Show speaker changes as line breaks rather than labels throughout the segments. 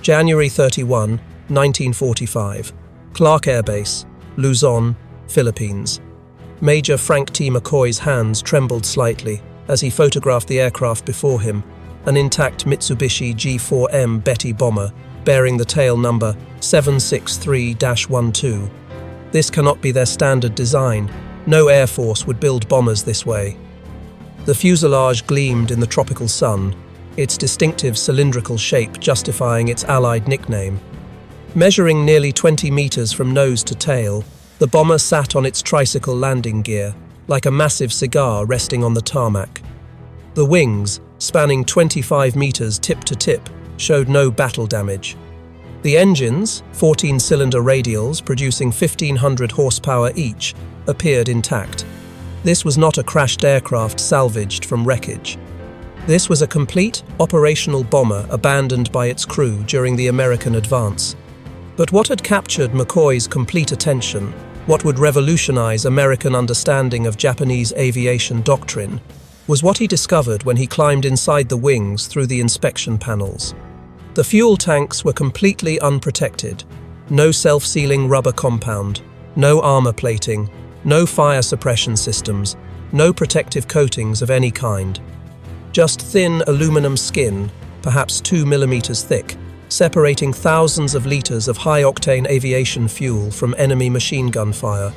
January 31, 1945. Clark Air Base, Luzon, Philippines. Major Frank T. McCoy's hands trembled slightly as he photographed the aircraft before him, an intact Mitsubishi G4M Betty bomber bearing the tail number 763-12. This cannot be their standard design. No Air Force would build bombers this way. The fuselage gleamed in the tropical sun, its distinctive cylindrical shape justifying its Allied nickname. Measuring nearly 20 meters from nose to tail, the bomber sat on its tricycle landing gear, like a massive cigar resting on the tarmac. The wings, spanning 25 meters tip to tip, showed no battle damage. The engines, 14-cylinder radials producing 1,500 horsepower each, appeared intact. This was not a crashed aircraft salvaged from wreckage. This was a complete, operational bomber abandoned by its crew during the American advance. But what had captured McCoy's complete attention, what would revolutionize American understanding of Japanese aviation doctrine, was what he discovered when he climbed inside the wings through the inspection panels. The fuel tanks were completely unprotected. No self-sealing rubber compound, no armor plating, no fire suppression systems, no protective coatings of any kind. Just thin aluminum skin, perhaps 2 millimeters thick, separating thousands of liters of high-octane aviation fuel from enemy machine gun fire.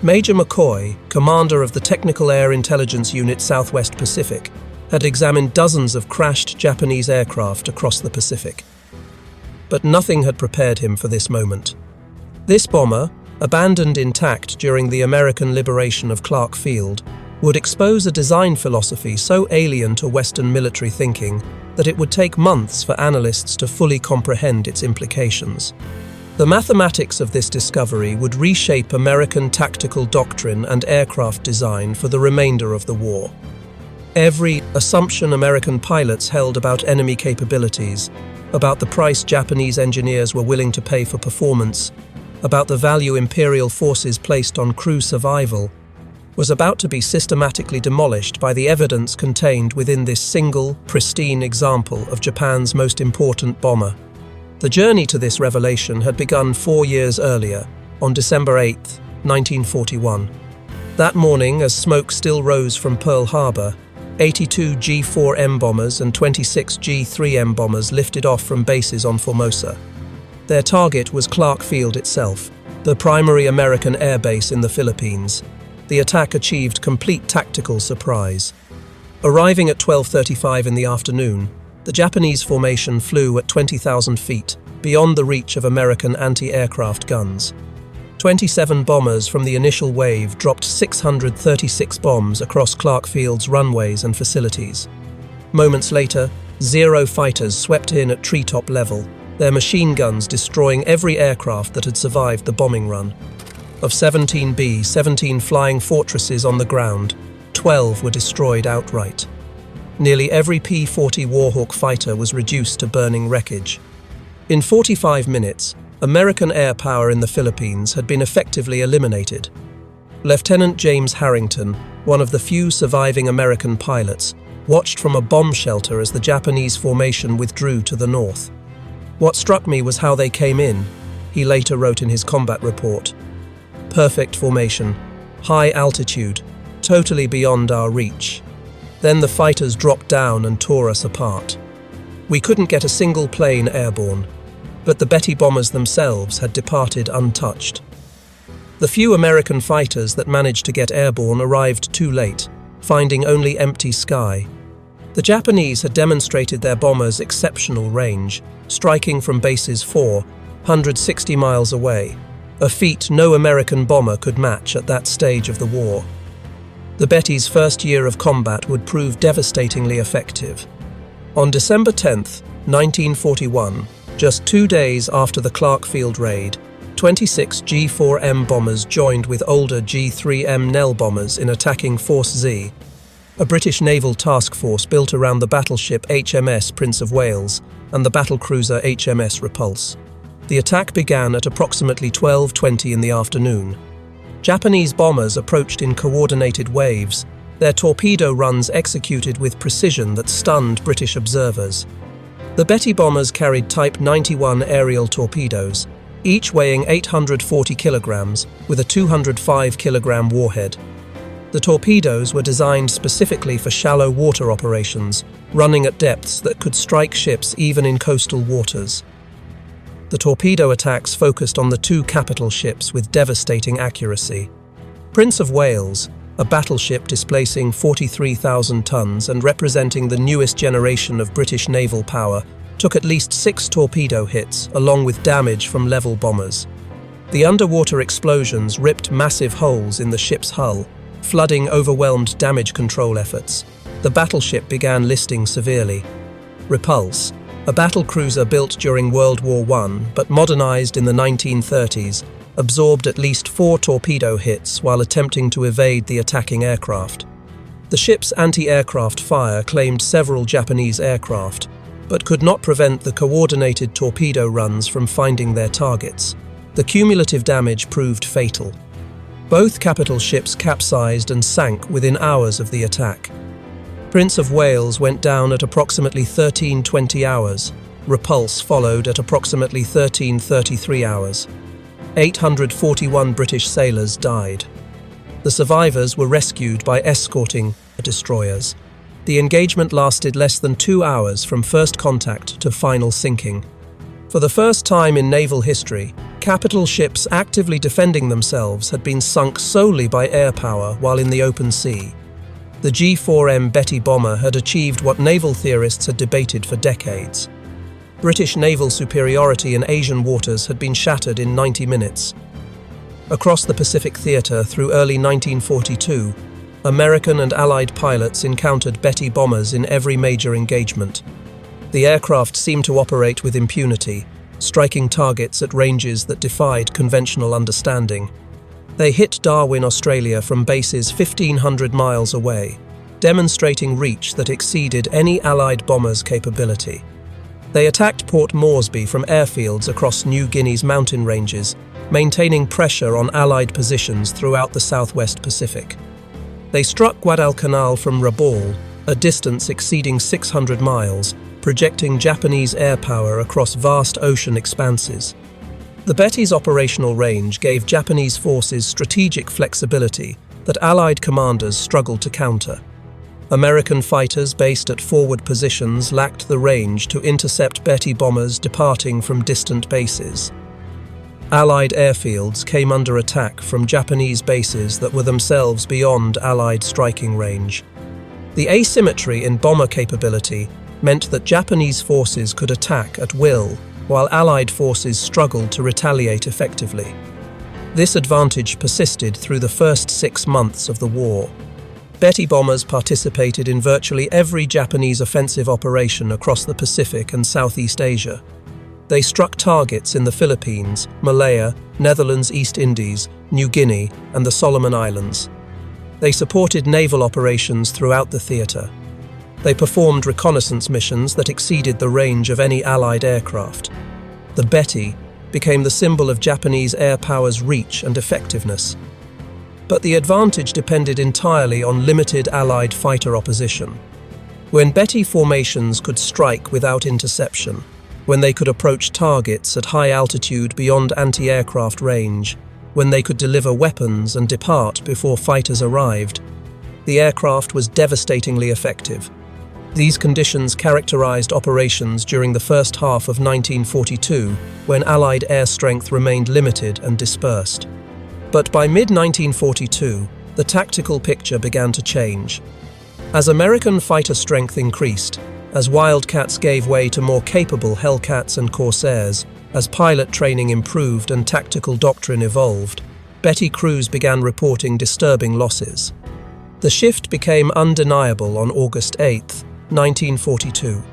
Major McCoy, commander of the Technical Air Intelligence Unit Southwest Pacific, had examined dozens of crashed Japanese aircraft across the Pacific. But nothing had prepared him for this moment. This bomber, abandoned intact during the American liberation of Clark Field, would expose a design philosophy so alien to Western military thinking that it would take months for analysts to fully comprehend its implications. The mathematics of this discovery would reshape American tactical doctrine and aircraft design for the remainder of the war. Every assumption American pilots held about enemy capabilities, about the price Japanese engineers were willing to pay for performance, about the value imperial forces placed on crew survival, was about to be systematically demolished by the evidence contained within this single, pristine example of Japan's most important bomber. The journey to this revelation had begun 4 years earlier, on December 8, 1941. That morning, as smoke still rose from Pearl Harbor, 82 G4M bombers and 26 G3M bombers lifted off from bases on Formosa. Their target was Clark Field itself, the primary American air base in the Philippines. The attack achieved complete tactical surprise. Arriving at 12:35 in the afternoon, the Japanese formation flew at 20,000 feet, beyond the reach of American anti-aircraft guns. 27 bombers from the initial wave dropped 636 bombs across Clark Field's runways and facilities. Moments later, 0 fighters swept in at treetop level, their machine guns destroying every aircraft that had survived the bombing run. Of 17 B-17 flying fortresses on the ground, 12 were destroyed outright. Nearly every P-40 Warhawk fighter was reduced to burning wreckage. In 45 minutes, American air power in the Philippines had been effectively eliminated. Lieutenant James Harrington, one of the few surviving American pilots, watched from a bomb shelter as the Japanese formation withdrew to the north. "What struck me was how they came in," he later wrote in his combat report. "Perfect formation, high altitude, totally beyond our reach. Then the fighters dropped down and tore us apart. We couldn't get a single plane airborne, but the Betty bombers themselves had departed untouched. The few American fighters that managed to get airborne arrived too late, finding only empty sky. The Japanese had demonstrated their bombers' exceptional range, striking from bases 460 miles away, a feat no American bomber could match at that stage of the war. The Betty's first year of combat would prove devastatingly effective. On December 10, 1941, just 2 days after the Clark Field raid, 26 G4M bombers joined with older G3M Nell bombers in attacking Force Z, a British naval task force built around the battleship HMS Prince of Wales and the battlecruiser HMS Repulse. The attack began at approximately 12:20 in the afternoon. Japanese bombers approached in coordinated waves, their torpedo runs executed with precision that stunned British observers. The Betty bombers carried Type 91 aerial torpedoes, each weighing 840 kilograms with a 205 kilogram warhead. The torpedoes were designed specifically for shallow water operations, running at depths that could strike ships even in coastal waters. The torpedo attacks focused on the two capital ships with devastating accuracy. Prince of Wales, a battleship displacing 43,000 tons and representing the newest generation of British naval power, took at least 6 torpedo hits, along with damage from level bombers. The underwater explosions ripped massive holes in the ship's hull, flooding overwhelmed damage control efforts. The battleship began listing severely. Repulse, a battlecruiser built during World War I but modernized in the 1930s, absorbed at least 4 torpedo hits while attempting to evade the attacking aircraft. The ship's anti-aircraft fire claimed several Japanese aircraft, but could not prevent the coordinated torpedo runs from finding their targets. The cumulative damage proved fatal. Both capital ships capsized and sank within hours of the attack. Prince of Wales went down at approximately 13:20 hours. Repulse followed at approximately 13:33 hours. 841 British sailors died. The survivors were rescued by escorting destroyers. The engagement lasted less than 2 hours from first contact to final sinking. For the first time in naval history, capital ships actively defending themselves had been sunk solely by air power while in the open sea. The G4M Betty bomber had achieved what naval theorists had debated for decades. British naval superiority in Asian waters had been shattered in 90 minutes. Across the Pacific theater through early 1942, American and Allied pilots encountered Betty bombers in every major engagement. The aircraft seemed to operate with impunity, striking targets at ranges that defied conventional understanding. They hit Darwin, Australia from bases 1,500 miles away, demonstrating reach that exceeded any Allied bomber's capability. They attacked Port Moresby from airfields across New Guinea's mountain ranges, maintaining pressure on Allied positions throughout the southwest Pacific. They struck Guadalcanal from Rabaul, a distance exceeding 600 miles, projecting Japanese air power across vast ocean expanses. The Betty's operational range gave Japanese forces strategic flexibility that Allied commanders struggled to counter. American fighters based at forward positions lacked the range to intercept Betty bombers departing from distant bases. Allied airfields came under attack from Japanese bases that were themselves beyond Allied striking range. The asymmetry in bomber capability meant that Japanese forces could attack at will, while Allied forces struggled to retaliate effectively. This advantage persisted through the first 6 months of the war. Betty bombers participated in virtually every Japanese offensive operation across the Pacific and Southeast Asia. They struck targets in the Philippines, Malaya, Netherlands, East Indies, New Guinea, and the Solomon Islands. They supported naval operations throughout the theater. They performed reconnaissance missions that exceeded the range of any Allied aircraft. The Betty became the symbol of Japanese air power's reach and effectiveness. But the advantage depended entirely on limited Allied fighter opposition. When Betty formations could strike without interception, when they could approach targets at high altitude beyond anti-aircraft range, when they could deliver weapons and depart before fighters arrived, the aircraft was devastatingly effective. These conditions characterized operations during the first half of 1942, when Allied air strength remained limited and dispersed. But by mid-1942, the tactical picture began to change. As American fighter strength increased, as Wildcats gave way to more capable Hellcats and Corsairs, as pilot training improved and tactical doctrine evolved, Betty crews began reporting disturbing losses. The shift became undeniable on August 8, 1942.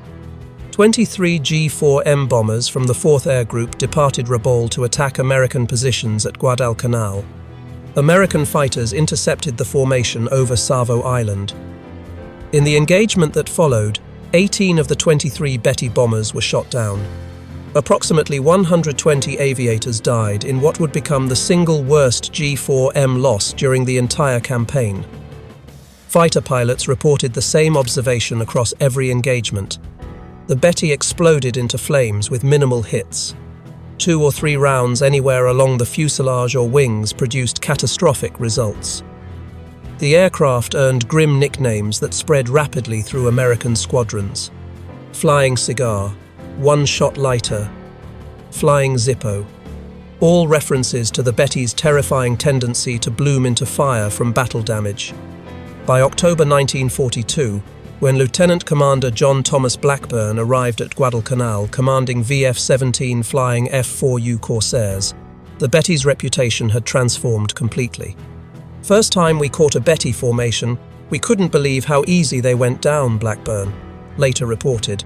23 G4M bombers from the 4th Air Group departed Rabaul to attack American positions at Guadalcanal. American fighters intercepted the formation over Savo Island. In the engagement that followed, 18 of the 23 Betty bombers were shot down. Approximately 120 aviators died in what would become the single worst G4M loss during the entire campaign. Fighter pilots reported the same observation across every engagement. The Betty exploded into flames with minimal hits. 2 or 3 rounds anywhere along the fuselage or wings produced catastrophic results. The aircraft earned grim nicknames that spread rapidly through American squadrons. Flying Cigar, One-Shot Lighter, Flying Zippo, all references to the Betty's terrifying tendency to bloom into fire from battle damage. By October 1942, when Lieutenant Commander John Thomas Blackburn arrived at Guadalcanal commanding VF-17 flying F-4U Corsairs, the Betty's reputation had transformed completely. "First time we caught a Betty formation, we couldn't believe how easy they went down," Blackburn later reported.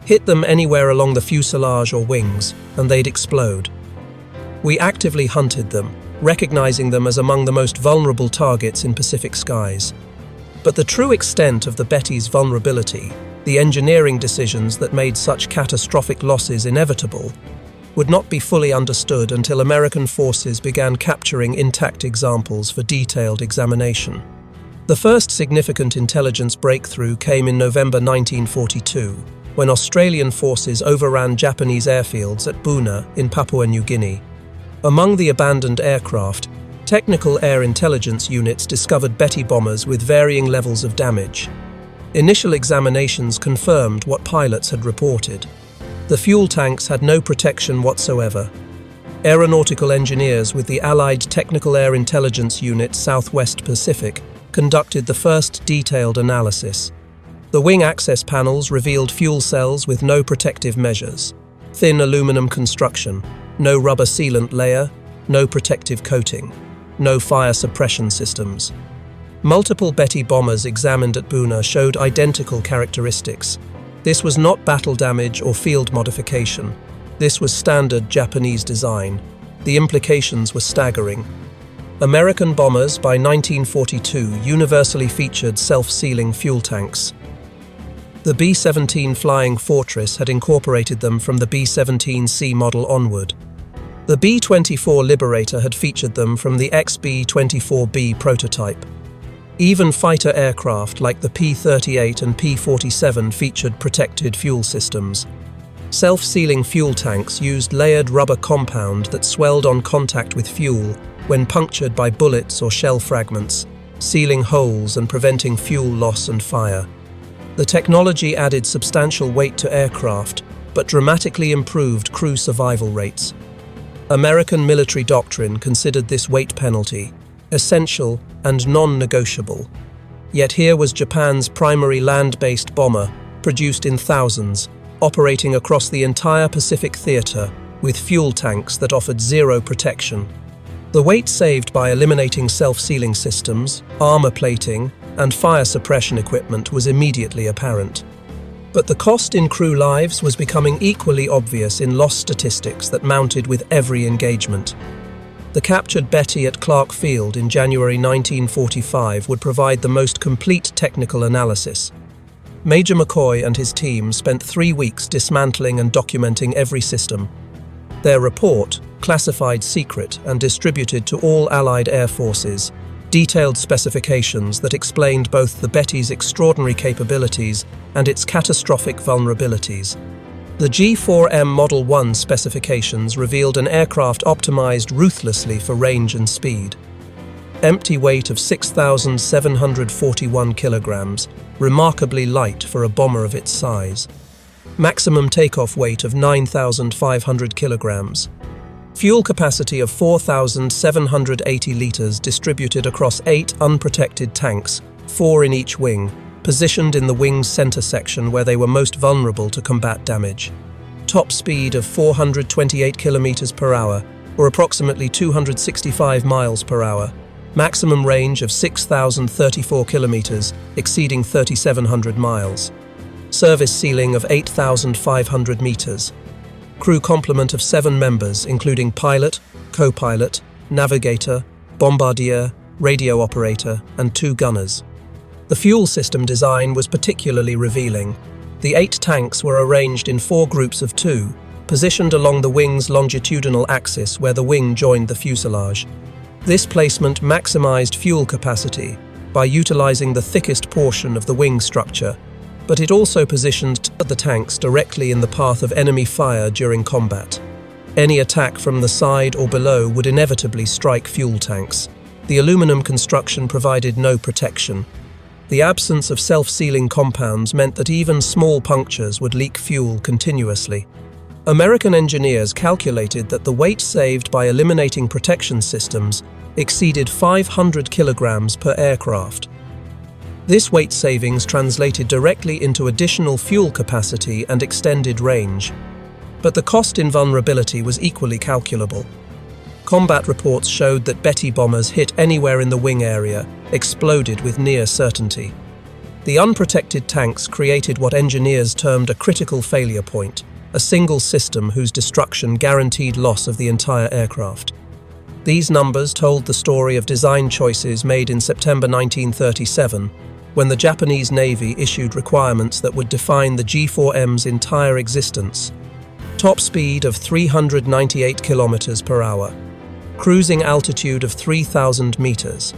"Hit them anywhere along the fuselage or wings, and they'd explode. We actively hunted them, recognizing them as among the most vulnerable targets in Pacific skies. But the true extent of the Betty's vulnerability, the engineering decisions that made such catastrophic losses inevitable, would not be fully understood until American forces began capturing intact examples for detailed examination. The first significant intelligence breakthrough came in November 1942, when Australian forces overran Japanese airfields at Buna in Papua New Guinea. Among the abandoned aircraft, technical air intelligence units discovered Betty bombers with varying levels of damage. Initial examinations confirmed what pilots had reported. The fuel tanks had no protection whatsoever. Aeronautical engineers with the Allied Technical Air Intelligence Unit Southwest Pacific conducted the first detailed analysis. The wing access panels revealed fuel cells with no protective measures, thin aluminum construction, no rubber sealant layer, no protective coating, no fire suppression systems. Multiple Betty bombers examined at Buna showed identical characteristics. This was not battle damage or field modification. This was standard Japanese design. The implications were staggering. American bombers by 1942 universally featured self-sealing fuel tanks. The B-17 Flying Fortress had incorporated them from the B-17C model onward. The B-24 Liberator had featured them from the XB-24B prototype. Even fighter aircraft like the P-38 and P-47 featured protected fuel systems. Self-sealing fuel tanks used layered rubber compound that swelled on contact with fuel when punctured by bullets or shell fragments, sealing holes and preventing fuel loss and fire. The technology added substantial weight to aircraft, but dramatically improved crew survival rates. American military doctrine considered this weight penalty essential and non-negotiable. Yet here was Japan's primary land-based bomber, produced in thousands, operating across the entire Pacific theater with fuel tanks that offered zero protection. The weight saved by eliminating self-sealing systems, armor plating, and fire suppression equipment was immediately apparent. But the cost in crew lives was becoming equally obvious in loss statistics that mounted with every engagement. The captured Betty at Clark Field in January 1945 would provide the most complete technical analysis. Major McCoy and his team spent 3 weeks dismantling and documenting every system. Their report, classified secret and distributed to all Allied air forces, detailed specifications that explained both the Betty's extraordinary capabilities and its catastrophic vulnerabilities. The G4M Model 1 specifications revealed an aircraft optimized ruthlessly for range and speed. Empty weight of 6,741 kilograms, remarkably light for a bomber of its size. Maximum takeoff weight of 9,500 kilograms. Fuel capacity of 4,780 liters distributed across 8 unprotected tanks, 4 in each wing, positioned in the wing's center section where they were most vulnerable to combat damage. Top speed of 428 kilometers per hour, or approximately 265 miles per hour. Maximum range of 6,034 kilometers, exceeding 3,700 miles. Service ceiling of 8,500 meters. Crew complement of 7 members, including pilot, co-pilot, navigator, bombardier, radio operator, and 2 gunners. The fuel system design was particularly revealing. The 8 tanks were arranged in 4 groups of 2, positioned along the wing's longitudinal axis where the wing joined the fuselage. This placement maximized fuel capacity by utilizing the thickest portion of the wing structure, but it also positioned the tanks directly in the path of enemy fire during combat. Any attack from the side or below would inevitably strike fuel tanks. The aluminum construction provided no protection. The absence of self-sealing compounds meant that even small punctures would leak fuel continuously. American engineers calculated that the weight saved by eliminating protection systems exceeded 500 kilograms per aircraft. This weight savings translated directly into additional fuel capacity and extended range. But the cost in vulnerability was equally calculable. Combat reports showed that Betty bombers hit anywhere in the wing area, exploded with near certainty. The unprotected tanks created what engineers termed a critical failure point, a single system whose destruction guaranteed loss of the entire aircraft. These numbers told the story of design choices made in September 1937, when the Japanese Navy issued requirements that would define the G4M's entire existence. Top speed of 398 kilometers per hour, cruising altitude of 3,000 meters,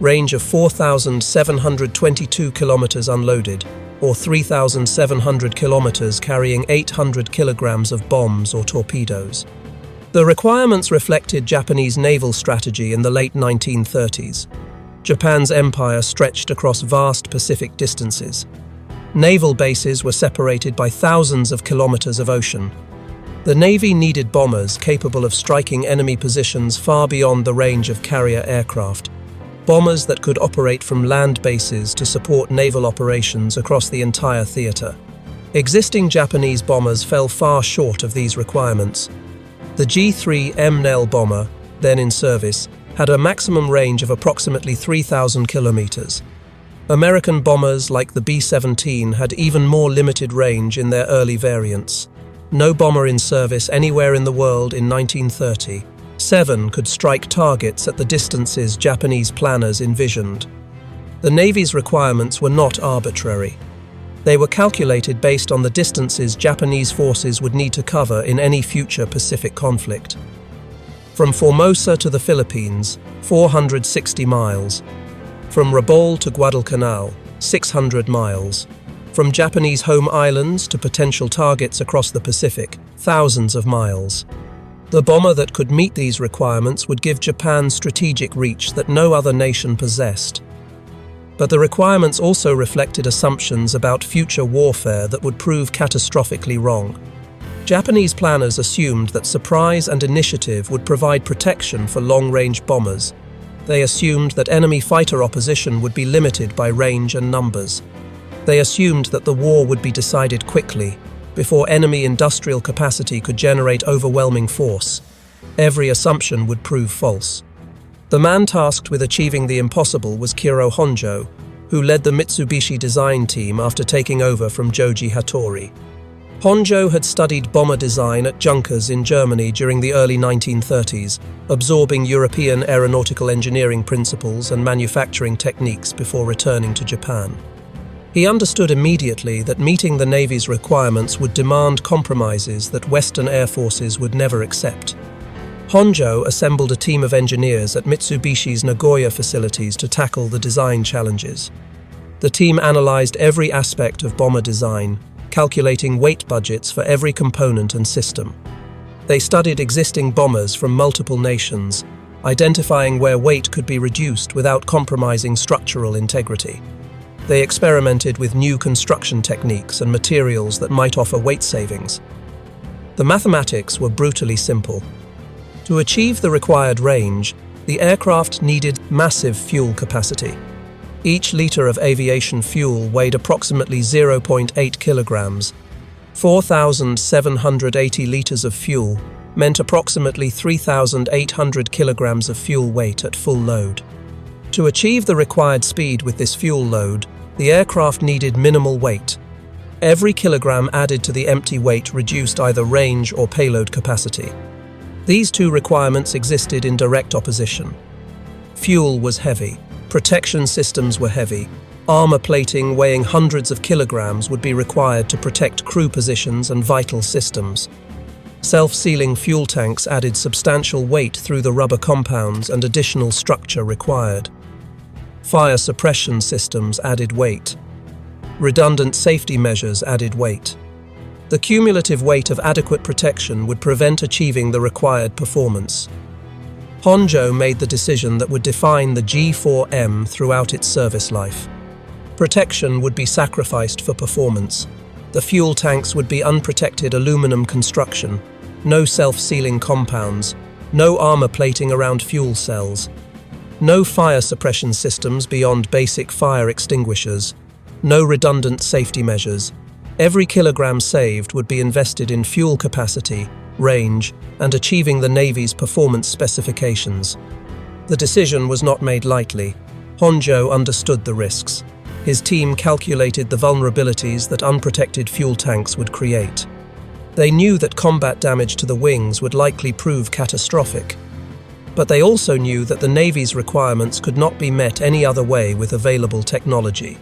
range of 4,722 kilometers unloaded, or 3,700 kilometers carrying 800 kilograms of bombs or torpedoes. The requirements reflected Japanese naval strategy in the late 1930s. Japan's empire stretched across vast Pacific distances. Naval bases were separated by thousands of kilometers of ocean. The Navy needed bombers capable of striking enemy positions far beyond the range of carrier aircraft. Bombers that could operate from land bases to support naval operations across the entire theater. Existing Japanese bombers fell far short of these requirements. The G3 MNEL bomber, then in service, had a maximum range of approximately 3,000 kilometers. American bombers like the B-17 had even more limited range in their early variants. No bomber in service anywhere in the world in 1937 could strike targets at the distances Japanese planners envisioned. The Navy's requirements were not arbitrary. They were calculated based on the distances Japanese forces would need to cover in any future Pacific conflict. From Formosa to the Philippines, 460 miles. From Rabaul to Guadalcanal, 600 miles. From Japanese home islands to potential targets across the Pacific, thousands of miles. The bomber that could meet these requirements would give Japan strategic reach that no other nation possessed. But the requirements also reflected assumptions about future warfare that would prove catastrophically wrong. Japanese planners assumed that surprise and initiative would provide protection for long-range bombers. They assumed that enemy fighter opposition would be limited by range and numbers. They assumed that the war would be decided quickly, before enemy industrial capacity could generate overwhelming force. Every assumption would prove false. The man tasked with achieving the impossible was Kiro Honjo, who led the Mitsubishi design team after taking over from Joji Hattori. Honjo had studied bomber design at Junkers in Germany during the early 1930s, absorbing European aeronautical engineering principles and manufacturing techniques before returning to Japan. He understood immediately that meeting the Navy's requirements would demand compromises that Western air forces would never accept. Honjo assembled a team of engineers at Mitsubishi's Nagoya facilities to tackle the design challenges. The team analyzed every aspect of bomber design, calculating weight budgets for every component and system. They studied existing bombers from multiple nations, identifying where weight could be reduced without compromising structural integrity. They experimented with new construction techniques and materials that might offer weight savings. The mathematics were brutally simple. To achieve the required range, the aircraft needed massive fuel capacity. Each liter of aviation fuel weighed approximately 0.8 kilograms. 4,780 liters of fuel meant approximately 3,800 kilograms of fuel weight at full load. To achieve the required speed with this fuel load, the aircraft needed minimal weight. Every kilogram added to the empty weight reduced either range or payload capacity. These two requirements existed in direct opposition. Fuel was heavy, protection systems were heavy, armor plating weighing hundreds of kilograms would be required to protect crew positions and vital systems. Self-sealing fuel tanks added substantial weight through the rubber compounds and additional structure required. Fire suppression systems added weight. Redundant safety measures added weight. The cumulative weight of adequate protection would prevent achieving the required performance. Honjo made the decision that would define the G4M throughout its service life. Protection would be sacrificed for performance. The fuel tanks would be unprotected aluminum construction, no self-sealing compounds, no armor plating around fuel cells, no fire suppression systems beyond basic fire extinguishers, no redundant safety measures. Every kilogram saved would be invested in fuel capacity, range, and achieving the Navy's performance specifications. The decision was not made lightly. Honjo understood the risks. His team calculated the vulnerabilities that unprotected fuel tanks would create. They knew that combat damage to the wings would likely prove catastrophic. But they also knew that the Navy's requirements could not be met any other way with available technology.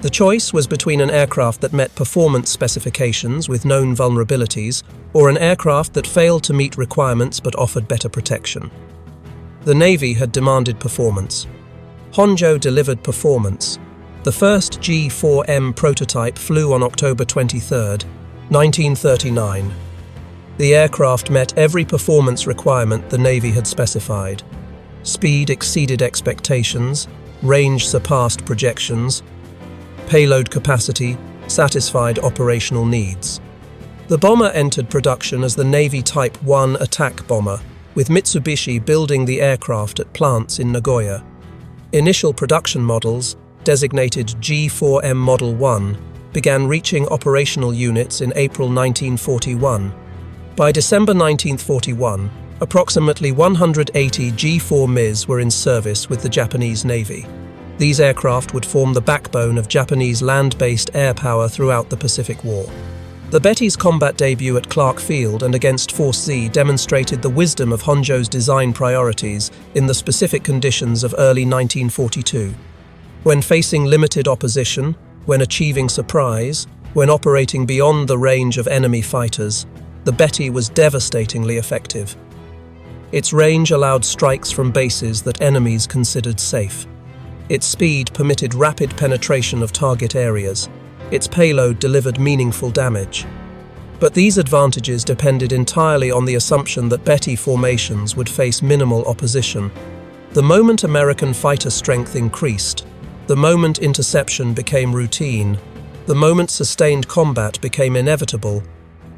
The choice was between an aircraft that met performance specifications with known vulnerabilities or an aircraft that failed to meet requirements but offered better protection. The Navy had demanded performance. Honjo delivered performance. The first G4M prototype flew on October 23, 1939. The aircraft met every performance requirement the Navy had specified. Speed exceeded expectations, range surpassed projections, payload capacity satisfied operational needs. The bomber entered production as the Navy Type 1 attack bomber, with Mitsubishi building the aircraft at plants in Nagoya. Initial production models, designated G4M Model 1, began reaching operational units in April 1941. By December 1941, approximately 180 G4MIs were in service with the Japanese Navy. These aircraft would form the backbone of Japanese land-based air power throughout the Pacific War. The Betty's combat debut at Clark Field and against Force Z demonstrated the wisdom of Honjo's design priorities in the specific conditions of early 1942. When facing limited opposition, when achieving surprise, when operating beyond the range of enemy fighters, the Betty was devastatingly effective. Its range allowed strikes from bases that enemies considered safe. Its speed permitted rapid penetration of target areas. Its payload delivered meaningful damage. But these advantages depended entirely on the assumption that Betty formations would face minimal opposition. The moment American fighter strength increased, the moment interception became routine, the moment sustained combat became inevitable,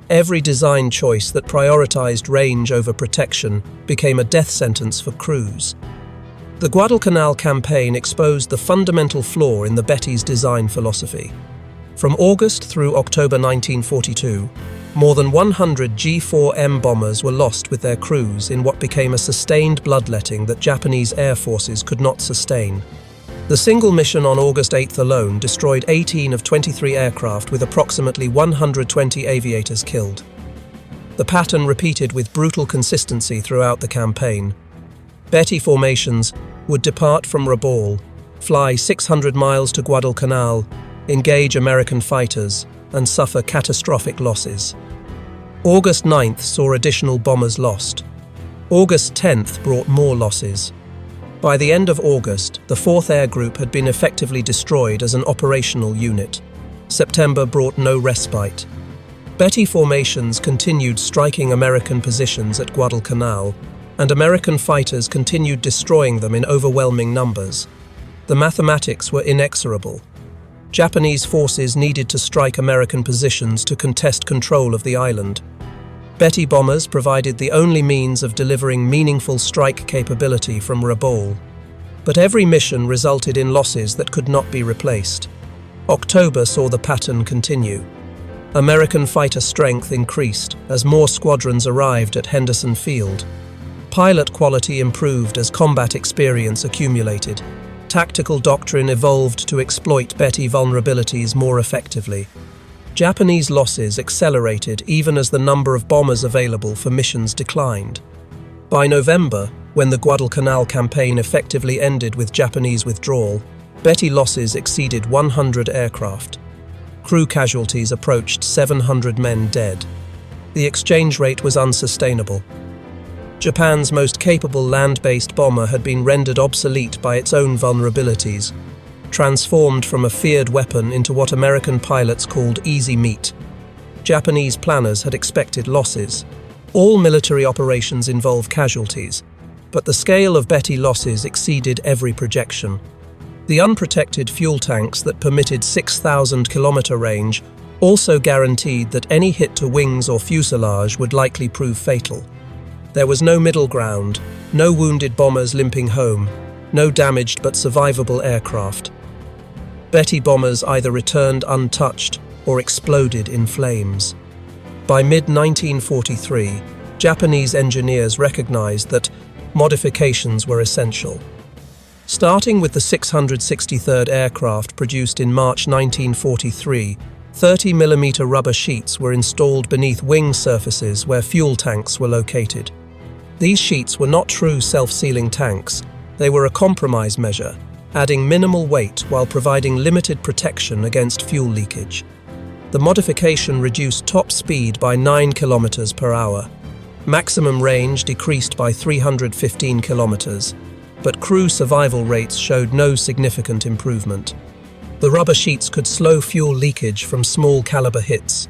every design choice that prioritized range over protection became a death sentence for crews. The Guadalcanal campaign exposed the fundamental flaw in the Betty's design philosophy. From August through October 1942, more than 100 G4M bombers were lost with their crews in what became a sustained bloodletting that Japanese air forces could not sustain. The single mission on August 8 alone destroyed 18 of 23 aircraft with approximately 120 aviators killed. The pattern repeated with brutal consistency throughout the campaign. Betty formations would depart from Rabaul, fly 600 miles to Guadalcanal, engage American fighters, and suffer catastrophic losses. August 9th saw additional bombers lost. August 10th brought more losses. By the end of August, the 4th Air Group had been effectively destroyed as an operational unit. September brought no respite. Betty formations continued striking American positions at Guadalcanal, and American fighters continued destroying them in overwhelming numbers. The mathematics were inexorable. Japanese forces needed to strike American positions to contest control of the island. Betty bombers provided the only means of delivering meaningful strike capability from Rabaul. But every mission resulted in losses that could not be replaced. October saw the pattern continue. American fighter strength increased as more squadrons arrived at Henderson Field. Pilot quality improved as combat experience accumulated. Tactical doctrine evolved to exploit Betty vulnerabilities more effectively. Japanese losses accelerated even as the number of bombers available for missions declined. By November, when the Guadalcanal campaign effectively ended with Japanese withdrawal, Betty losses exceeded 100 aircraft. Crew casualties approached 700 men dead. The exchange rate was unsustainable. Japan's most capable land-based bomber had been rendered obsolete by its own vulnerabilities. transformed from a feared weapon into what American pilots called easy meat. Japanese planners had expected losses. All military operations involve casualties, but the scale of Betty losses exceeded every projection. The unprotected fuel tanks that permitted 6,000-kilometer range also guaranteed that any hit to wings or fuselage would likely prove fatal. There was no middle ground, no wounded bombers limping home, no damaged but survivable aircraft. Betty bombers either returned untouched or exploded in flames. By mid-1943, Japanese engineers recognized that modifications were essential. Starting with the 663rd aircraft produced in March 1943, 30mm rubber sheets were installed beneath wing surfaces where fuel tanks were located. These sheets were not true self-sealing tanks, they were a compromise measure, adding minimal weight while providing limited protection against fuel leakage. The modification reduced top speed by 9 km per hour. Maximum range decreased by 315 km, but crew survival rates showed no significant improvement. The rubber sheets could slow fuel leakage from small caliber hits.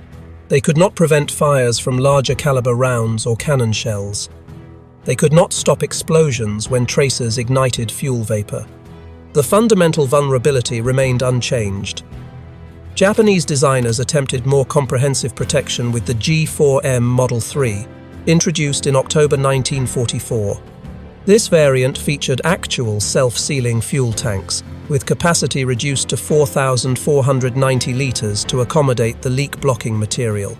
They could not prevent fires from larger caliber rounds or cannon shells. They could not stop explosions when tracers ignited fuel vapor. The fundamental vulnerability remained unchanged. Japanese designers attempted more comprehensive protection with the G4M Model 3, introduced in October 1944. This variant featured actual self-sealing fuel tanks, with capacity reduced to 4,490 litres to accommodate the leak-blocking material.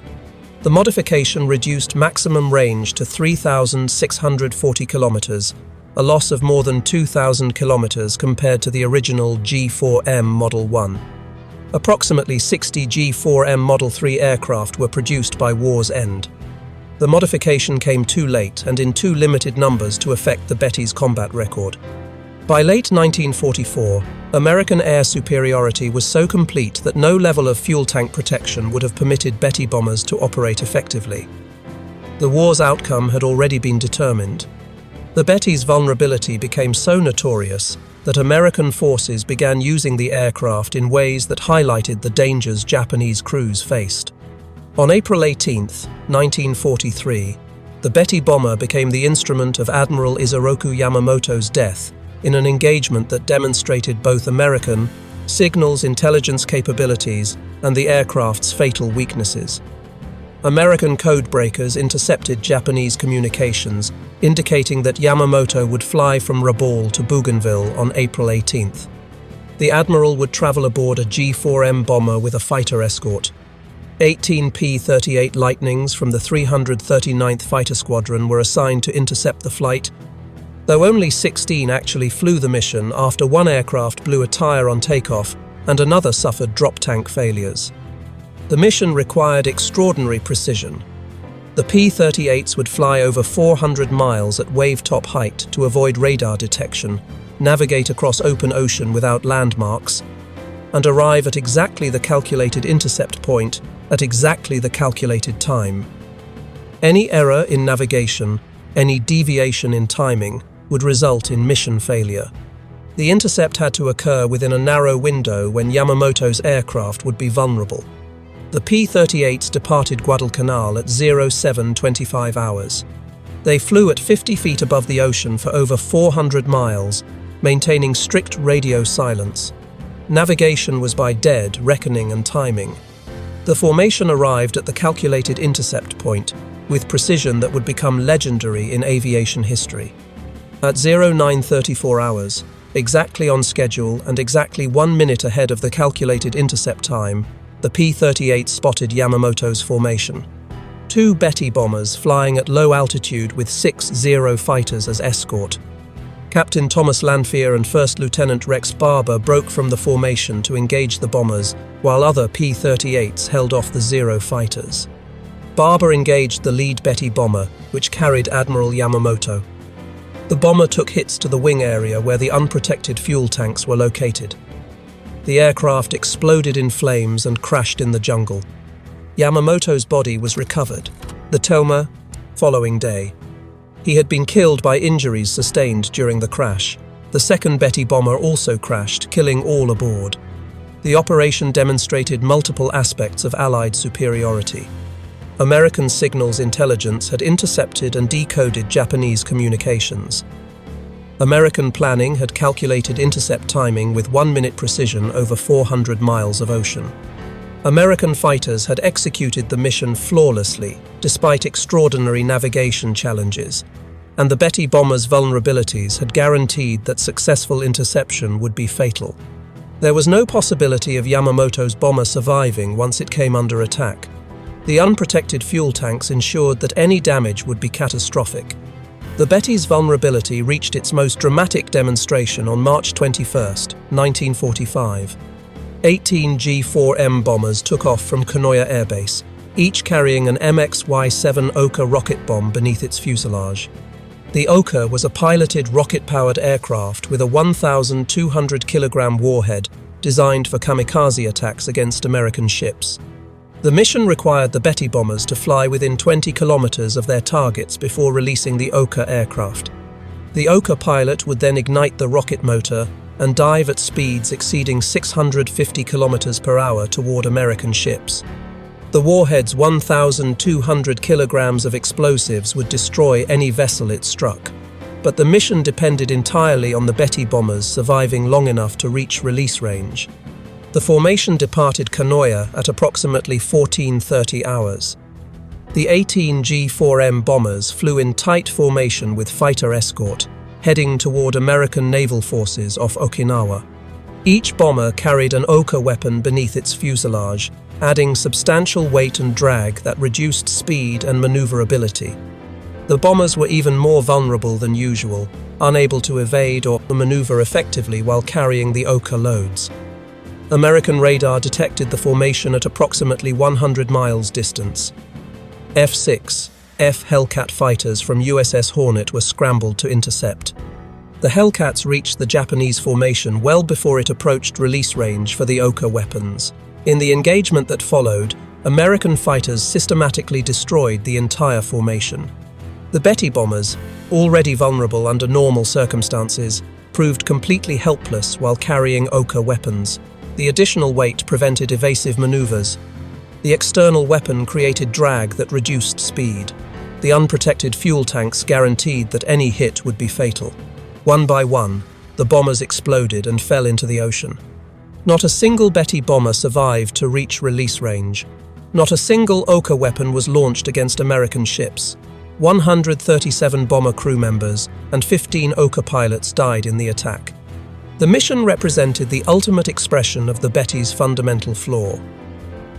The modification reduced maximum range to 3,640 kilometres, a loss of more than 2,000 kilometres compared to the original G4M Model 1. Approximately 60 G4M Model 3 aircraft were produced by war's end. The modification came too late and in too limited numbers to affect the Betty's combat record. By late 1944, American air superiority was so complete that no level of fuel tank protection would have permitted Betty bombers to operate effectively. The war's outcome had already been determined. The Betty's vulnerability became so notorious that American forces began using the aircraft in ways that highlighted the dangers Japanese crews faced. On April 18, 1943, the Betty bomber became the instrument of Admiral Isoroku Yamamoto's death in an engagement that demonstrated both American signals intelligence capabilities and the aircraft's fatal weaknesses. American codebreakers intercepted Japanese communications, indicating that Yamamoto would fly from Rabaul to Bougainville on April 18th. The Admiral would travel aboard a G4M bomber with a fighter escort. 18 P-38 Lightnings from the 339th Fighter Squadron were assigned to intercept the flight, though only 16 actually flew the mission after one aircraft blew a tire on takeoff and another suffered drop tank failures. The mission required extraordinary precision. The P-38s would fly over 400 miles at wave-top height to avoid radar detection, navigate across open ocean without landmarks, and arrive at exactly the calculated intercept point at exactly the calculated time. Any error in navigation, any deviation in timing, would result in mission failure. The intercept had to occur within a narrow window when Yamamoto's aircraft would be vulnerable. The P-38s departed Guadalcanal at 07:25 hours. They flew at 50 feet above the ocean for over 400 miles, maintaining strict radio silence. Navigation was by dead reckoning and timing. The formation arrived at the calculated intercept point with precision that would become legendary in aviation history. At 09:34 hours, exactly on schedule and exactly 1 minute ahead of the calculated intercept time, the P-38 spotted Yamamoto's formation. 2 Betty bombers flying at low altitude with 6 Zero fighters as escort. Captain Thomas Lanphier and First Lieutenant Rex Barber broke from the formation to engage the bombers, while other P-38s held off the Zero fighters. Barber engaged the lead Betty bomber, which carried Admiral Yamamoto. The bomber took hits to the wing area where the unprotected fuel tanks were located. The aircraft exploded in flames and crashed in the jungle. Yamamoto's body was recovered the following day. He had been killed by injuries sustained during the crash. The second Betty bomber also crashed, killing all aboard. The operation demonstrated multiple aspects of Allied superiority. American signals intelligence had intercepted and decoded Japanese communications. American planning had calculated intercept timing with 1-minute precision over 400 miles of ocean. American fighters had executed the mission flawlessly, despite extraordinary navigation challenges, and the Betty bomber's vulnerabilities had guaranteed that successful interception would be fatal. There was no possibility of Yamamoto's bomber surviving once it came under attack. The unprotected fuel tanks ensured that any damage would be catastrophic. The Betty's vulnerability reached its most dramatic demonstration on March 21, 1945. 18 G4M bombers took off from Kanoya Air Base, each carrying an MXY-7 Oka rocket bomb beneath its fuselage. The Oka was a piloted rocket-powered aircraft with a 1,200-kilogram warhead designed for kamikaze attacks against American ships. The mission required the Betty bombers to fly within 20 kilometers of their targets before releasing the Oka aircraft. The Oka pilot would then ignite the rocket motor and dive at speeds exceeding 650 kilometers per hour toward American ships. The warhead's 1,200 kilograms of explosives would destroy any vessel it struck. But the mission depended entirely on the Betty bombers surviving long enough to reach release range. The formation departed Kanoya at approximately 14:30 hours. The 18 G4M bombers flew in tight formation with fighter escort, heading toward American naval forces off Okinawa. Each bomber carried an Oka weapon beneath its fuselage, adding substantial weight and drag that reduced speed and maneuverability. The bombers were even more vulnerable than usual, unable to evade or maneuver effectively while carrying the Oka loads. American radar detected the formation at approximately 100 miles distance. F-6, F Hellcat fighters from USS Hornet were scrambled to intercept. The Hellcats reached the Japanese formation well before it approached release range for the Oka weapons. In the engagement that followed, American fighters systematically destroyed the entire formation. The Betty bombers, already vulnerable under normal circumstances, proved completely helpless while carrying Oka weapons. The additional weight prevented evasive maneuvers. The external weapon created drag that reduced speed. The unprotected fuel tanks guaranteed that any hit would be fatal. One by one, the bombers exploded and fell into the ocean. Not a single Betty bomber survived to reach release range. Not a single Oka weapon was launched against American ships. 137 bomber crew members and 15 Oka pilots died in the attack. The mission represented the ultimate expression of the Betty's fundamental flaw.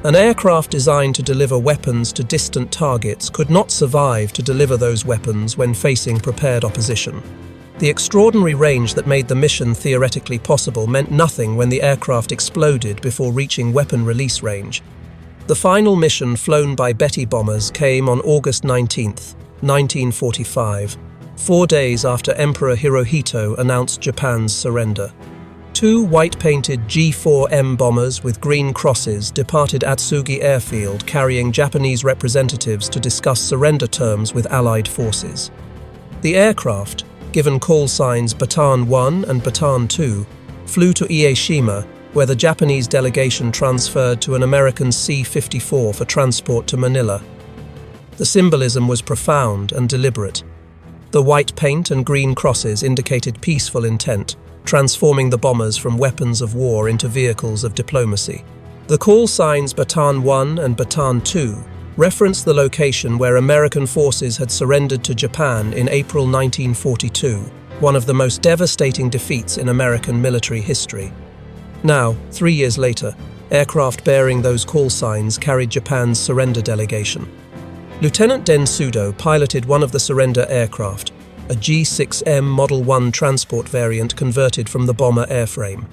An aircraft designed to deliver weapons to distant targets could not survive to deliver those weapons when facing prepared opposition. The extraordinary range that made the mission theoretically possible meant nothing when the aircraft exploded before reaching weapon release range. The final mission flown by Betty bombers came on August 19, 1945, 4 days after Emperor Hirohito announced Japan's surrender. 2 white-painted G4M bombers with green crosses departed Atsugi Airfield carrying Japanese representatives to discuss surrender terms with Allied forces. The aircraft, given call signs Bataan 1 and Bataan 2, flew to Ieshima, where the Japanese delegation transferred to an American C-54 for transport to Manila. The symbolism was profound and deliberate. The white paint and green crosses indicated peaceful intent, transforming the bombers from weapons of war into vehicles of diplomacy. The call signs Bataan 1 and Bataan 2 referenced the location where American forces had surrendered to Japan in April 1942, one of the most devastating defeats in American military history. Now, 3 years later, aircraft bearing those call signs carried Japan's surrender delegation. Lieutenant Den Sudo piloted one of the surrender aircraft, a G6M Model 1 transport variant converted from the bomber airframe.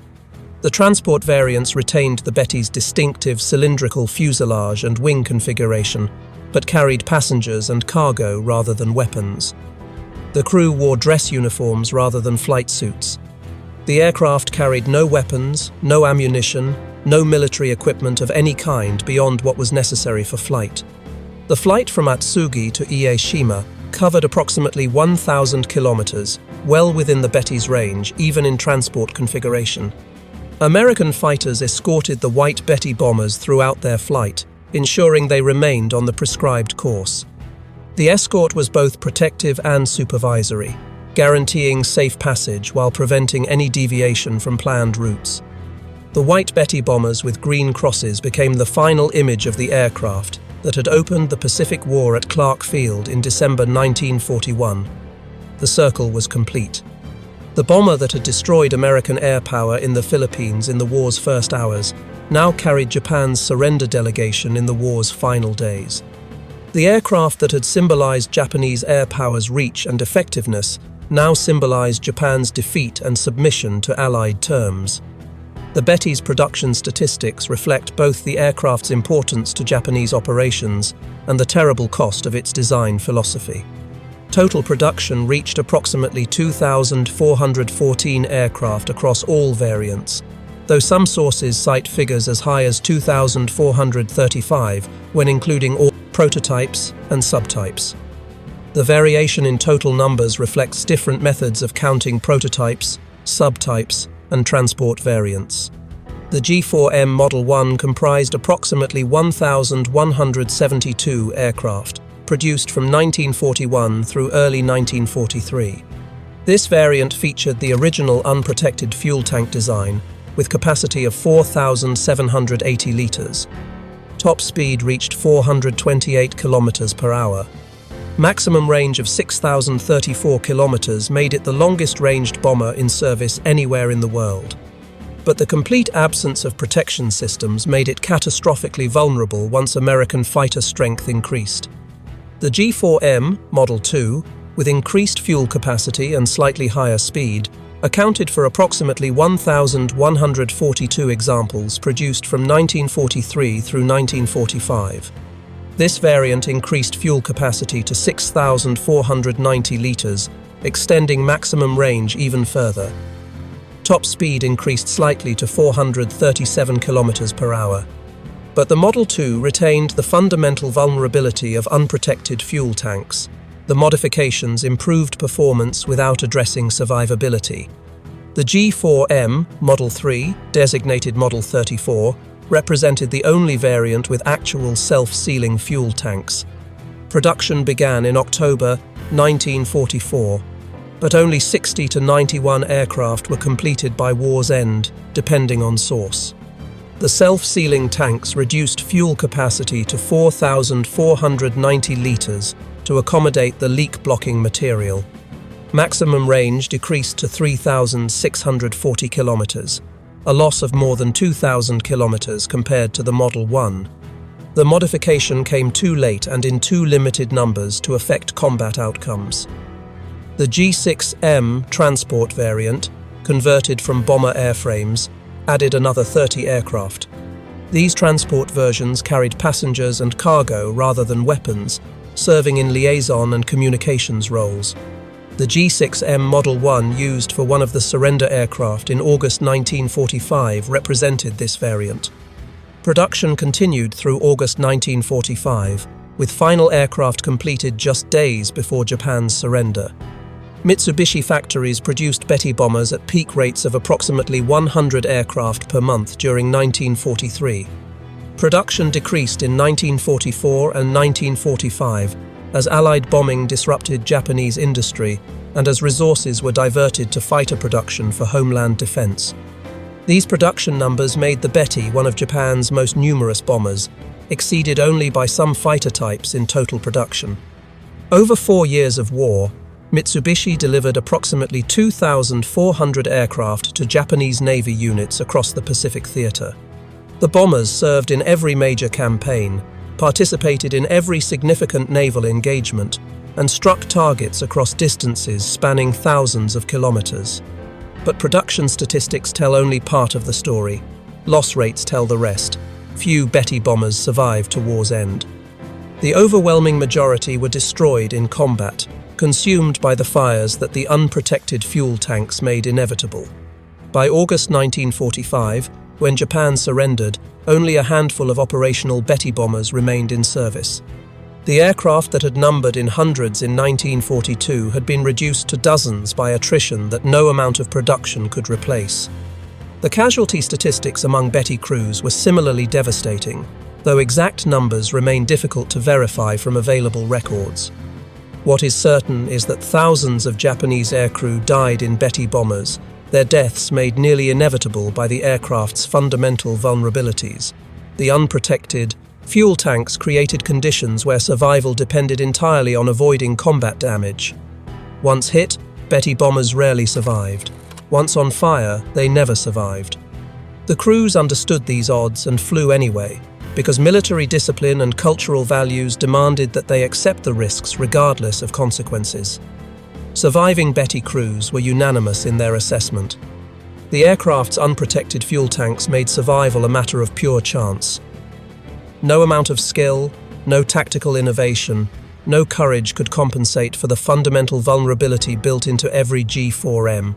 The transport variants retained the Betty's distinctive cylindrical fuselage and wing configuration, but carried passengers and cargo rather than weapons. The crew wore dress uniforms rather than flight suits. The aircraft carried no weapons, no ammunition, no military equipment of any kind beyond what was necessary for flight. The flight from Atsugi to Ieshima covered approximately 1,000 kilometers, well within the Betty's range, even in transport configuration. American fighters escorted the White Betty bombers throughout their flight, ensuring they remained on the prescribed course. The escort was both protective and supervisory, guaranteeing safe passage while preventing any deviation from planned routes. The White Betty bombers with green crosses became the final image of the aircraft that had opened the Pacific War at Clark Field in December 1941. The circle was complete. The bomber that had destroyed American air power in the Philippines in the war's first hours now carried Japan's surrender delegation in the war's final days. The aircraft that had symbolized Japanese air power's reach and effectiveness now symbolized Japan's defeat and submission to Allied terms. The Betty's production statistics reflect both the aircraft's importance to Japanese operations and the terrible cost of its design philosophy. Total production reached approximately 2,414 aircraft across all variants, though some sources cite figures as high as 2,435 when including all prototypes and subtypes. The variation in total numbers reflects different methods of counting prototypes, subtypes, and transport variants. The G4M Model 1 comprised approximately 1,172 aircraft, produced from 1941 through early 1943. This variant featured the original unprotected fuel tank design, with capacity of 4,780 litres. Top speed reached 428 kilometers per hour. Maximum range of 6,034 kilometers made it the longest-ranged bomber in service anywhere in the world. But the complete absence of protection systems made it catastrophically vulnerable once American fighter strength increased. The G4M Model 2, with increased fuel capacity and slightly higher speed, accounted for approximately 1,142 examples produced from 1943 through 1945. This variant increased fuel capacity to 6,490 litres, extending maximum range even further. Top speed increased slightly to 437 kilometers per hour. But the Model 2 retained the fundamental vulnerability of unprotected fuel tanks. The modifications improved performance without addressing survivability. The G4M Model 3, designated Model 34, represented the only variant with actual self-sealing fuel tanks. Production began in October 1944, but only 60 to 91 aircraft were completed by war's end, depending on source. The self-sealing tanks reduced fuel capacity to 4,490 litres to accommodate the leak-blocking material. Maximum range decreased to 3,640 kilometers, a loss of more than 2,000 kilometers compared to the Model 1. The modification came too late and in too limited numbers to affect combat outcomes. The G6M transport variant, converted from bomber airframes, added another 30 aircraft. These transport versions carried passengers and cargo rather than weapons, serving in liaison and communications roles. The G6M Model 1, used for one of the surrender aircraft in August 1945, represented this variant. Production continued through August 1945, with final aircraft completed just days before Japan's surrender. Mitsubishi factories produced Betty bombers at peak rates of approximately 100 aircraft per month during 1943. Production decreased in 1944 and 1945 as Allied bombing disrupted Japanese industry and as resources were diverted to fighter production for homeland defense. These production numbers made the Betty one of Japan's most numerous bombers, exceeded only by some fighter types in total production. Over 4 years of war, Mitsubishi delivered approximately 2,400 aircraft to Japanese Navy units across the Pacific Theater. The bombers served in every major campaign, participated in every significant naval engagement, and struck targets across distances spanning thousands of kilometers. But production statistics tell only part of the story. Loss rates tell the rest. Few Betty bombers survived to war's end. The overwhelming majority were destroyed in combat, consumed by the fires that the unprotected fuel tanks made inevitable. By August 1945, when Japan surrendered, only a handful of operational Betty bombers remained in service. The aircraft that had numbered in hundreds in 1942 had been reduced to dozens by attrition that no amount of production could replace. The casualty statistics among Betty crews were similarly devastating, though exact numbers remain difficult to verify from available records. What is certain is that thousands of Japanese aircrew died in Betty bombers, their deaths made nearly inevitable by the aircraft's fundamental vulnerabilities. The unprotected fuel tanks created conditions where survival depended entirely on avoiding combat damage. Once hit, Betty bombers rarely survived. Once on fire, they never survived. The crews understood these odds and flew anyway, because military discipline and cultural values demanded that they accept the risks regardless of consequences. Surviving Betty crews were unanimous in their assessment. The aircraft's unprotected fuel tanks made survival a matter of pure chance. No amount of skill, no tactical innovation, no courage could compensate for the fundamental vulnerability built into every G4M.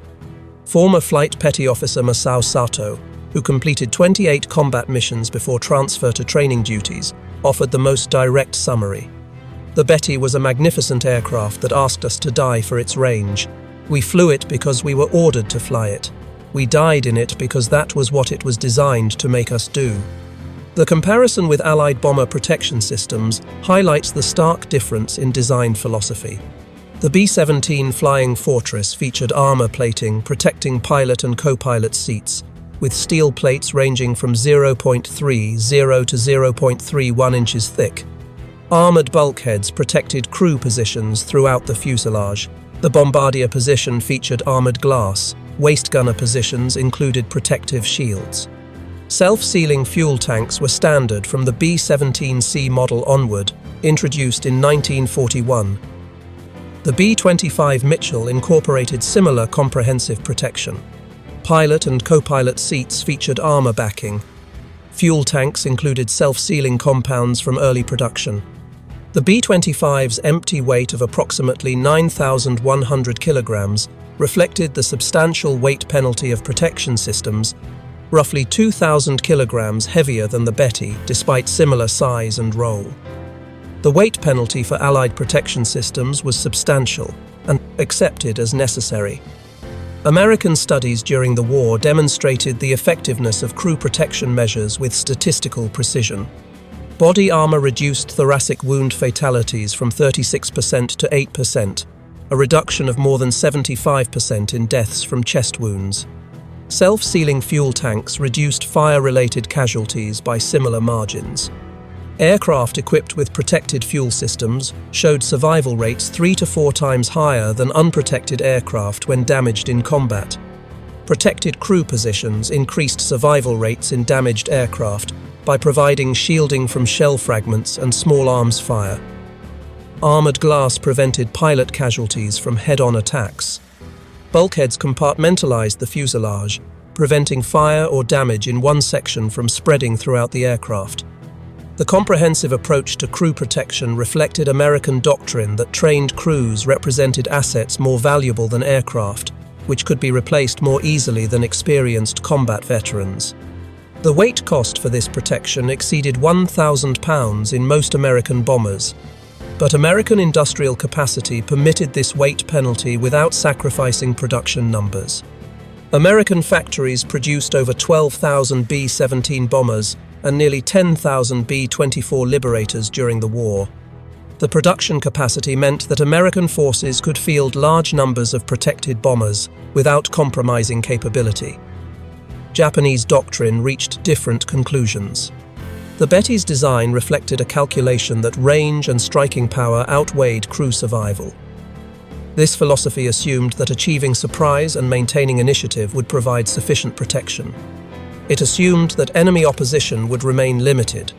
Former Flight Petty Officer Masao Sato, who completed 28 combat missions before transfer to training duties, offered the most direct summary. The Betty was a magnificent aircraft that asked us to die for its range. We flew it because we were ordered to fly it. We died in it because that was what it was designed to make us do. The comparison with Allied bomber protection systems highlights the stark difference in design philosophy. The B-17 Flying Fortress featured armor plating protecting pilot and co-pilot seats, with steel plates ranging from 0.30 to 0.31 inches thick. Armored bulkheads protected crew positions throughout the fuselage. The bombardier position featured armored glass. Waist gunner positions included protective shields. Self-sealing fuel tanks were standard from the B-17C model onward, introduced in 1941. The B-25 Mitchell incorporated similar comprehensive protection. Pilot and co-pilot seats featured armor backing. Fuel tanks included self-sealing compounds from early production. The B-25's empty weight of approximately 9,100 kilograms reflected the substantial weight penalty of protection systems, roughly 2,000 kilograms heavier than the Betty, despite similar size and role. The weight penalty for Allied protection systems was substantial and accepted as necessary. American studies during the war demonstrated the effectiveness of crew protection measures with statistical precision. Body armor reduced thoracic wound fatalities from 36% to 8%, a reduction of more than 75% in deaths from chest wounds. Self-sealing fuel tanks reduced fire-related casualties by similar margins. Aircraft equipped with protected fuel systems showed survival rates 3 to 4 times higher than unprotected aircraft when damaged in combat. Protected crew positions increased survival rates in damaged aircraft by providing shielding from shell fragments and small arms fire. Armored glass prevented pilot casualties from head-on attacks. Bulkheads compartmentalized the fuselage, preventing fire or damage in one section from spreading throughout the aircraft. The comprehensive approach to crew protection reflected American doctrine that trained crews represented assets more valuable than aircraft, which could be replaced more easily than experienced combat veterans. The weight cost for this protection exceeded 1,000 pounds in most American bombers, but American industrial capacity permitted this weight penalty without sacrificing production numbers. American factories produced over 12,000 B-17 bombers and nearly 10,000 B-24 Liberators during the war. The production capacity meant that American forces could field large numbers of protected bombers without compromising capability. Japanese doctrine reached different conclusions. The Betty's design reflected a calculation that range and striking power outweighed crew survival. This philosophy assumed that achieving surprise and maintaining initiative would provide sufficient protection. It assumed that enemy opposition would remain limited.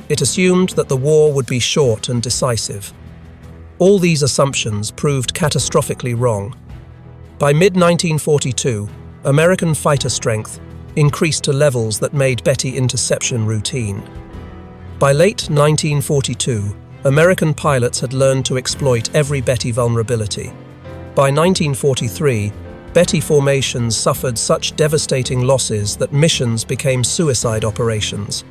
It assumed that the war would be short and decisive. All these assumptions proved catastrophically wrong. By mid-1942, American fighter strength increased to levels that made Betty interception routine. By late 1942, American pilots had learned to exploit every Betty vulnerability. By 1943, Betty formations suffered such devastating losses that missions became suicide operations.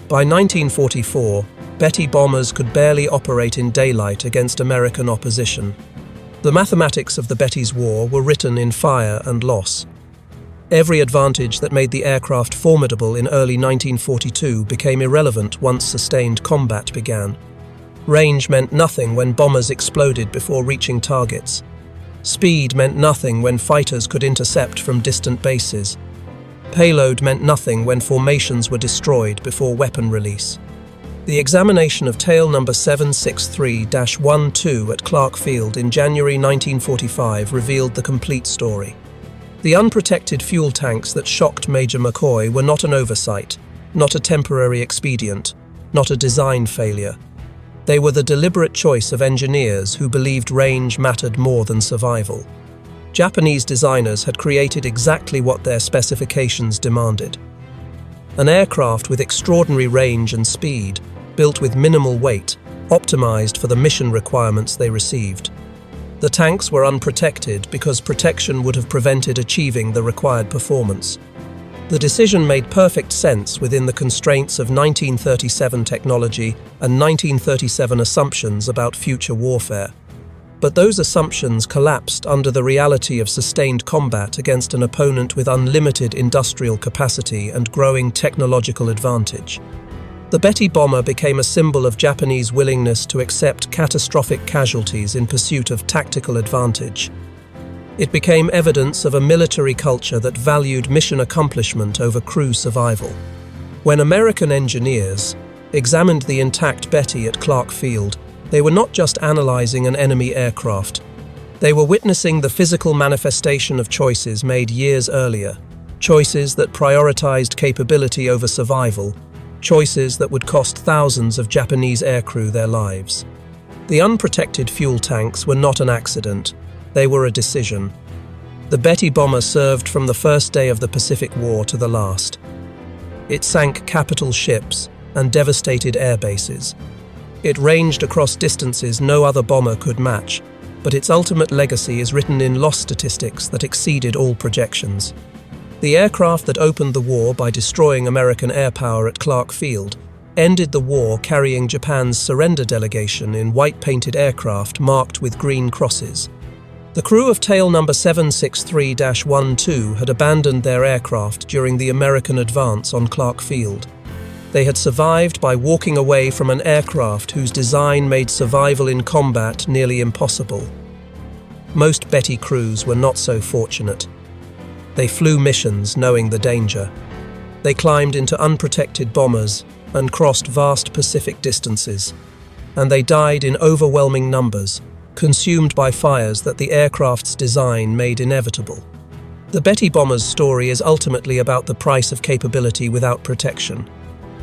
By 1944, Betty bombers could barely operate in daylight against American opposition. The mathematics of the Betty's war were written in fire and loss. Every advantage that made the aircraft formidable in early 1942 became irrelevant once sustained combat began. Range meant nothing when bombers exploded before reaching targets. Speed meant nothing when fighters could intercept from distant bases. Payload meant nothing when formations were destroyed before weapon release. The examination of tail number 763-12 at Clark Field in January 1945 revealed the complete story. The unprotected fuel tanks that shocked Major McCoy were not an oversight, not a temporary expedient, not a design failure. They were the deliberate choice of engineers who believed range mattered more than survival. Japanese designers had created exactly what their specifications demanded. An aircraft with extraordinary range and speed, built with minimal weight, optimized for the mission requirements they received. The tanks were unprotected because protection would have prevented achieving the required performance. The decision made perfect sense within the constraints of 1937 technology and 1937 assumptions about future warfare. But those assumptions collapsed under the reality of sustained combat against an opponent with unlimited industrial capacity and growing technological advantage. The Betty bomber became a symbol of Japanese willingness to accept catastrophic casualties in pursuit of tactical advantage. It became evidence of a military culture that valued mission accomplishment over crew survival. When American engineers examined the intact Betty at Clark Field, they were not just analyzing an enemy aircraft. They were witnessing the physical manifestation of choices made years earlier, choices that prioritized capability over survival, choices that would cost thousands of Japanese aircrew their lives. The unprotected fuel tanks were not an accident, they were a decision. The Betty bomber served from the first day of the Pacific War to the last. It sank capital ships and devastated air bases. It ranged across distances no other bomber could match, but its ultimate legacy is written in loss statistics that exceeded all projections. The aircraft that opened the war by destroying American air power at Clark Field ended the war carrying Japan's surrender delegation in white-painted aircraft marked with green crosses. The crew of tail number 763-12 had abandoned their aircraft during the American advance on Clark Field. They had survived by walking away from an aircraft whose design made survival in combat nearly impossible. Most Betty crews were not so fortunate. They flew missions knowing the danger. They climbed into unprotected bombers and crossed vast Pacific distances. And they died in overwhelming numbers, consumed by fires that the aircraft's design made inevitable. The Betty bomber's story is ultimately about the price of capability without protection.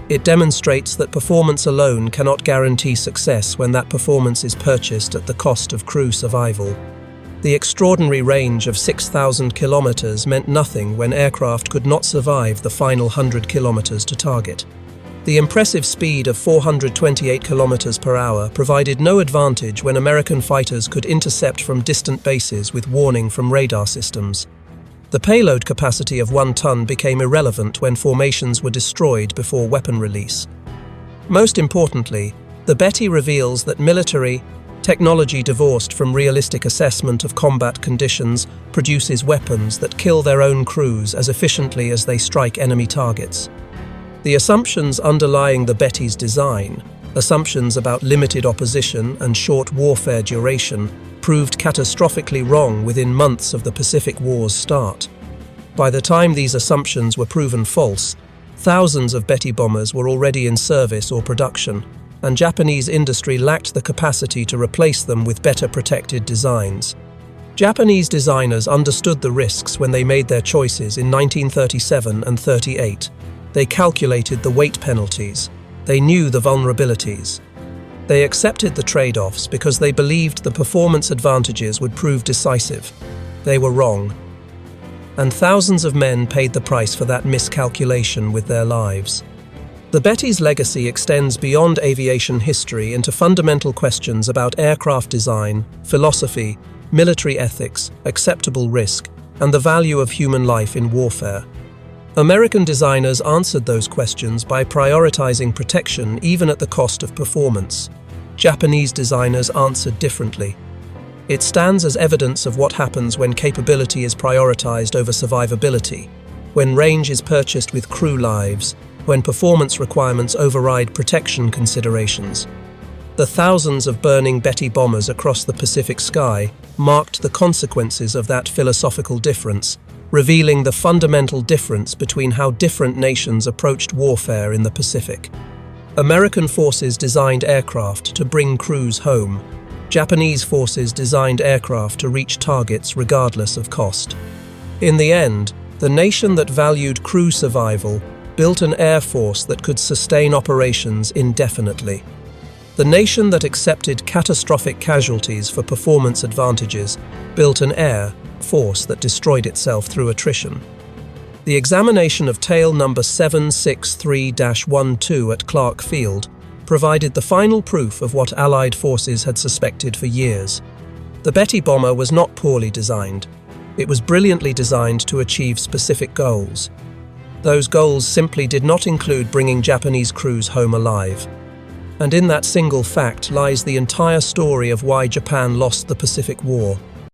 It demonstrates that performance alone cannot guarantee success when that performance is purchased at the cost of crew survival. The extraordinary range of 6,000 kilometers meant nothing when aircraft could not survive the final 100 kilometers to target. The impressive speed of 428 kilometers per hour provided no advantage when American fighters could intercept from distant bases with warning from radar systems. The payload capacity of 1 ton became irrelevant when formations were destroyed before weapon release. Most importantly, the Betty reveals that military technology divorced from realistic assessment of combat conditions produces weapons that kill their own crews as efficiently as they strike enemy targets. The assumptions underlying the Betty's design, assumptions about limited opposition and short warfare duration, proved catastrophically wrong within months of the Pacific War's start. By the time these assumptions were proven false, thousands of Betty bombers were already in service or production, and Japanese industry lacked the capacity to replace them with better protected designs. Japanese designers understood the risks when they made their choices in 1937 and 38. They calculated the weight penalties. They knew the vulnerabilities. They accepted the trade-offs because they believed the performance advantages would prove decisive. They were wrong. And thousands of men paid the price for that miscalculation with their lives. The Betty's legacy extends beyond aviation history into fundamental questions about aircraft design, philosophy, military ethics, acceptable risk, and the value of human life in warfare. American designers answered those questions by prioritizing protection even at the cost of performance. Japanese designers answered differently. It stands as evidence of what happens when capability is prioritized over survivability, when range is purchased with crew lives, when performance requirements override protection considerations. The thousands of burning Betty bombers across the Pacific sky marked the consequences of that philosophical difference, revealing the fundamental difference between how different nations approached warfare in the Pacific. American forces designed aircraft to bring crews home. Japanese forces designed aircraft to reach targets regardless of cost. In the end, the nation that valued crew survival built an air force that could sustain operations indefinitely. The nation that accepted catastrophic casualties for performance advantages built an air force that destroyed itself through attrition. The examination of tail number 763-12 at Clark Field provided the final proof of what Allied forces had suspected for years. The Betty bomber was not poorly designed. It was brilliantly designed to achieve specific goals. Those goals simply did not include bringing Japanese crews home alive. And in that single fact lies the entire story of why Japan lost the Pacific War.